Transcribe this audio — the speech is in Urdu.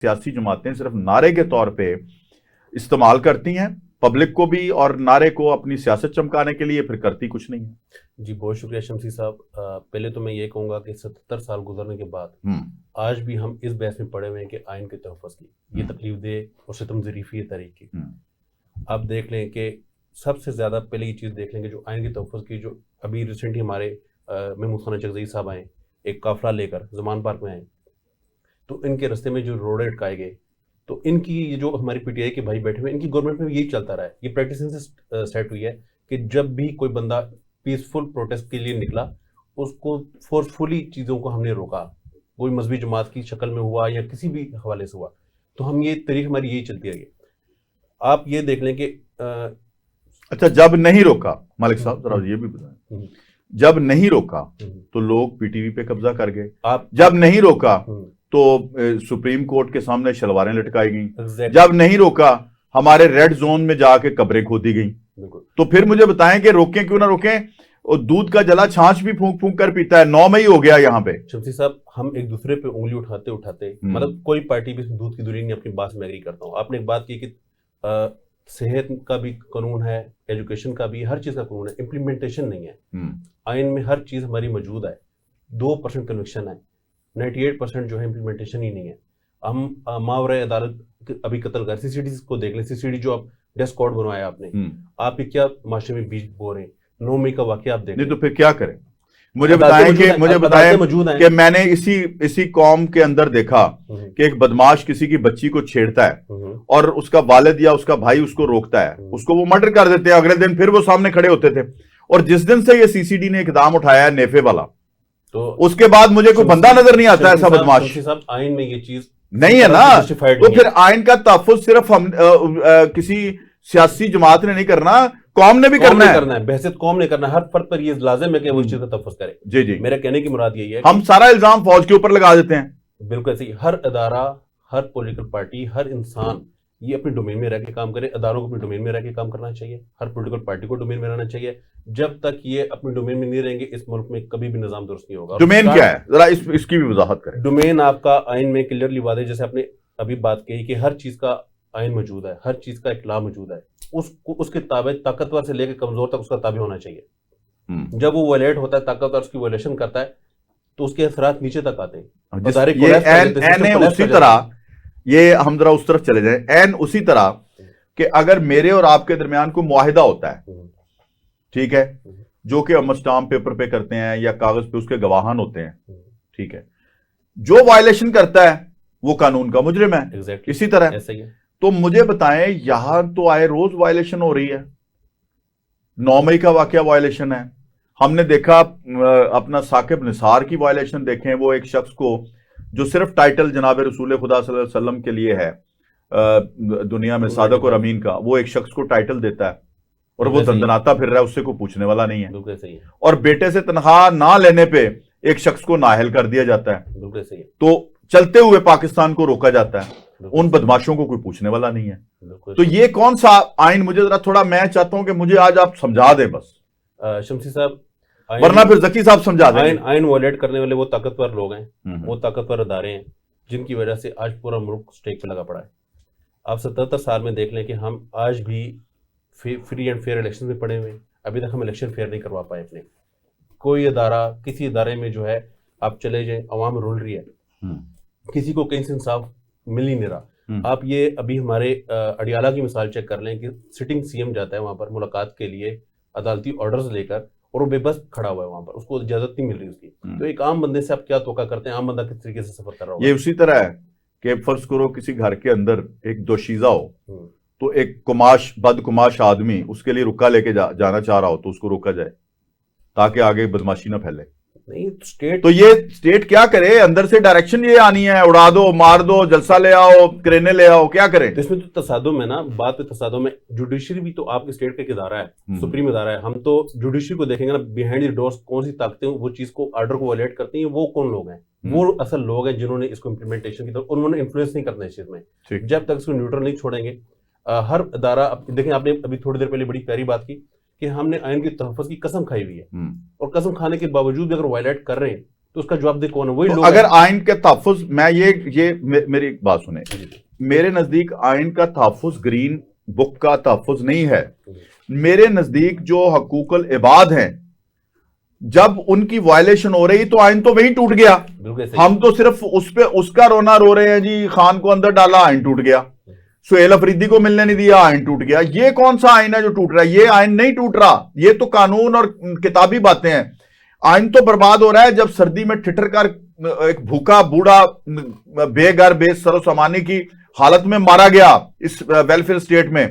سیاسی جماعتیں صرف نعرے کے طور پہ استعمال کرتی ہیں پبلک کو بھی اور نعرے کو اپنی سیاست چمکانے کے لیے، پھر کرتی کچھ نہیں ہے۔ جی بہت شکریہ شمسی صاحب۔ پہلے تو میں یہ کہوں گا کہ 77 سال گزرنے کے بعد آج بھی ہم اس بحث میں پڑے ہوئے ہیں کہ آئین کے تحفظ کی یہ تکلیف دہ اور ستم ظریفی تحریک کی۔ آپ دیکھ لیں کہ سب سے زیادہ پہلے یہ چیز دیکھ لیں کہ جو آئین کے تحفظ کی جو ابھی ریسنٹلی ہمارے محمود خان چغزئی صاحب آئے ایک قافلہ لے کر زمان پارک میں آئے، تو ان کے رستے میں جو روڈیں اٹکائے گئے، تو ان کی یہ جو ہماری پی ٹی آئی کے بھائی بیٹھے ہوئے ان کی گورنمنٹ میں یہی چلتا رہا ہے، یہ پریکٹس سے سیٹ ہوئی ہے کہ جب بھی کوئی بندہ پیسفل پروٹیسٹ کے لیے نکلا اس کو فورسفلی چیزوں کو ہم نے روکا، کوئی مذہبی جماعت کی شکل میں ہوا یا کسی بھی حوالے سے ہوا، تو ہم یہ تاریخ ہماری یہی چلتی رہی ہے۔ آپ یہ دیکھ لیں کہ اچھا جب نہیں روکا مالک صاحب ذرا یہ بھی بتائیں، جب نہیں روکا تو لوگ پی ٹی وی پہ قبضہ کر گئے، جب نہیں روکا تو سپریم کورٹ کے سامنے شلواریں لٹکائی گئیں، جب نہیں روکا ہمارے ریڈ زون میں جا کے قبریں کھودی گئیں، تو پھر مجھے بتائیں کہ روکیں کیوں نہ روکیں؟ اور دودھ کا جلا چھانچ بھی پھونک پھونک کر پیتا ہے۔ 9 مئی ہو گیا یہاں پہ شمسی صاحب، ہم ایک دوسرے پہ انگلی اٹھاتے اٹھاتے مطلب کوئی پارٹی بھی دودھ کی دوری نہیں، اپنی بات میں ایگری کرتا ہوں۔ آپ نے ایک بات کی کہ صحت کا بھی قانون ہے، ایجوکیشن کا بھی، ہر چیز کا قانون ہے، امپلیمنٹیشن نہیں ہے۔ آئین میں ہر چیز ہماری موجود ہے، 2% کنوکشن ہے، 98% جو ہے امپلیمنٹیشن ہی نہیں ہے۔ ہم ماورائے عدالت ابھی قتل کر CCD کو دیکھ لیں، CCD جو آپ ڈیسک کوڈ بنوایا آپ نے، آپ کی کیا معاشرے میں بیج بو رہے ہیں۔ 9 مئی کا واقعہ آپ دیکھ لیں، نہیں تو پھر کیا کریں؟ مجھے بتائیں کہ میں نے اسی قوم کے اندر دیکھا کہ ایک بدماش کسی کی بچی کو چھیڑتا ہے اور اس کا والد یا اس کا بھائی اس کو روکتا ہے، اس کو وہ مرڈر کر دیتے ہیں، اگلے دن پھر وہ سامنے کھڑے ہوتے تھے۔ اور جس دن سے یہ CCD نے اقدام اٹھایا ہے نیفے والا، تو اس کے بعد مجھے کوئی بندہ نظر نہیں آتا ایسا بدماش۔ آئین میں یہ چیز نہیں ہے نا، تو پھر آئین کا تحفظ صرف ہم کسی سیاسی جماعت نے نہیں کرنا، قوم نے بھی کرنا ہے، بحثیت قوم نے کرنا ہے۔ ہر فرد پر یہ لازم ہے کہ وہ اس چیز کا تحفظ کرے۔ جی میرا کہنے کی مراد یہی ہے، ہم سارا الزام فوج کے اوپر لگا دیتے ہیں۔ بالکل ایسے ہی ہر ادارہ، ہر پولیٹیکل پارٹی، ہر انسان یہ اپنی ڈومین میں رہ کے کام کرے، اداروں کو اپنی ڈومین میں رہ کے کام کرنا چاہیے، ہر پولیٹیکل پارٹی کو ڈومین میں رہنا چاہیے۔ جب تک یہ اپنی ڈومین میں نہیں رہیں گے اس ملک میں کبھی بھی نظام درست نہیں ہوگا۔ ڈومین کیا ہے ذرا اس کی بھی وضاحت کریں۔ ڈومین آپ کا آئین میں کلیئرلی واضح، جیسے آپ نے ابھی بات کہی کہ ہر چیز کا آئین موجود ہے، ہر چیز کا ایک لا موجود ہے، اس کے تابع طاقتور سے لے کے کمزور تک اس کا تابع ہونا چاہیے۔ جب وہ وائلیٹ ہوتا ہے، طاقتور اس کی وائلیشن کرتا ہے تو اس کے اثرات نیچے تک آتے ہیں۔ اسی طرح یہ ہم ذرا اس طرف چلے جائیں، این اسی طرح کہ اگر میرے اور آپ کے درمیان کوئی معاہدہ ہوتا ہے، ٹھیک ہے، جو کہ ہم اسٹامپ پیپر پہ کرتے ہیں یا کاغذ پہ اس کے گواہان ہوتے ہیں، ٹھیک ہے، جو وائلیشن کرتا ہے وہ قانون کا مجرم ہے۔ اسی طرح تو مجھے بتائیں یہاں تو آئے روز وائلیشن ہو رہی ہے۔ 9 مئی کا واقعہ وائلیشن ہے، ہم نے دیکھا اپنا ثاقب نثار کی وائلیشن دیکھیں، وہ ایک شخص کو جو صرف ٹائٹل جناب رسول خدا صلی اللہ علیہ وسلم کے لیے ہے دنیا میں صادق اور امین کا، وہ ایک شخص کو ٹائٹل دیتا ہے اور وہ دندناتا پھر رہا ہے، اس سے کوئی پوچھنے والا نہیں ہے۔ اور بیٹے سے تنخواہ نہ لینے پہ ایک شخص کو نااہل کر دیا جاتا ہے، تو چلتے ہوئے پاکستان کو روکا جاتا ہے، ان بدماشوں کو کوئی پوچھنے والا نہیں ہے۔ تو یہ کون سا آئین؟ مجھے ذرا تھوڑا، میں چاہتا ہوں کہ مجھے آج آپ سمجھا دیں بس، شمسی صاحب، ورنہ پھر ذکی صاحب سمجھا دیں۔ آئین وائلیٹ کرنے والے وہ طاقتور لوگ ہیں، وہ طاقتور ادارے ہیں جن کی وجہ سے آج پورا ملک سٹیک پہ لگا پڑا ہے۔ آپ 77 سال میں دیکھ لیں کہ ہم آج بھی فری اینڈ فیئر الیکشن میں پڑے ہوئے ہیں، ابھی تک ہم الیکشن فیئر نہیں کروا پائے اپنے۔ کوئی ادارہ، کسی ادارے میں جو ہے آپ چلے جائیں، عوام رول رہی ہے، کسی کو کہیں سے انصاف مل ہی نہیں رہا۔ آپ یہ ابھی ہمارے اڈیالہ کی مثال چیک کر لیں کہ سٹنگ CM جاتا ہے وہاں پر ملاقات کے لیے عدالتی آرڈرز لے کر، اور وہ بے بس کھڑا ہوا ہے وہاں پر، اس کو اجازت نہیں مل رہی اس کی۔ تو ایک عام بندے سے آپ کیا توقع کرتے ہیں؟ عام بندہ کس طریقے سے سفر کر رہا ہوگا؟ یہ اسی طرح ہے کہ فرض کرو کسی گھر کے اندر ایک دوشیزہ ہو، تو ایک بد کماش آدمی اس کے لیے رکا لے کے جانا چاہ رہا ہو تو اس کو روکا جائے تاکہ آگے بدماشی نہ پھیلے۔ تو یہ اسٹیٹ کیا کرے؟ اندر سے ڈائریکشن یہ آنی ہے، اڑا دو، مار دو، جلسہ لے آؤ، کرینے لے آؤ، کیا کریں؟ اس میں تو تصادم ہے نا، بات پہ تصادم ہے۔ جوڈیشری بھی تو آپ کے اسٹیٹ کا ایک ادارہ ہے، سپریم ادارہ ہے۔ ہم تو جوڈیشری کو دیکھیں گے نا، بیہائنڈ دی ڈورس کون سی طاقتیں وہ چیز کو، آرڈر کو وائلیٹ کرتی ہیں، وہ کون لوگ ہیں؟ وہ اصل لوگ ہیں جنہوں نے اس کو امپلیمنٹیشن کی طرف، انہوں نے انفلوئنس نہیں کرنا اس چیز میں۔ جب تک اس کو نیوٹرل نہیں چھوڑیں گے، ہر ادارہ دیکھیں، آپ نے ابھی تھوڑی دیر پہلے بڑی پیاری بات کی کہ ہم نے آئین کے تحفظ کی قسم کھائی ہوئی ہے، اور قسم کھانے کے باوجود بھی اگر وائلیٹ کر رہے ہیں تو اس کا جواب دے کون ہے؟ وہی لوگ اگر آئین کے تحفظ، میں یہ میری ایک بات سنیں، میرے نزدیک آئین کا تحفظ گرین بک کا تحفظ نہیں ہے. میرے نزدیک جو حقوق العباد ہیں جب ان کی وائلیشن ہو رہی تو آئین تو وہی ٹوٹ گیا. ہم تو صرف اس کا رونا رو رہے ہیں جی خان کو اندر ڈالا آئین ٹوٹ گیا، سہیل افریدی کو ملنے نہیں دیا آئین ٹوٹ گیا. یہ کون سا آئین ہے جو ٹوٹ رہا ہے؟ یہ آئین نہیں ٹوٹ رہا، یہ تو قانون اور کتابی باتیں ہیں. آئین تو برباد ہو رہا ہے جب سردی میں ٹھٹر کر ایک بھوکا بوڑھا بے گھر بے سر و سامانے کی حالت میں مارا گیا اس ویلفیئر اسٹیٹ میں.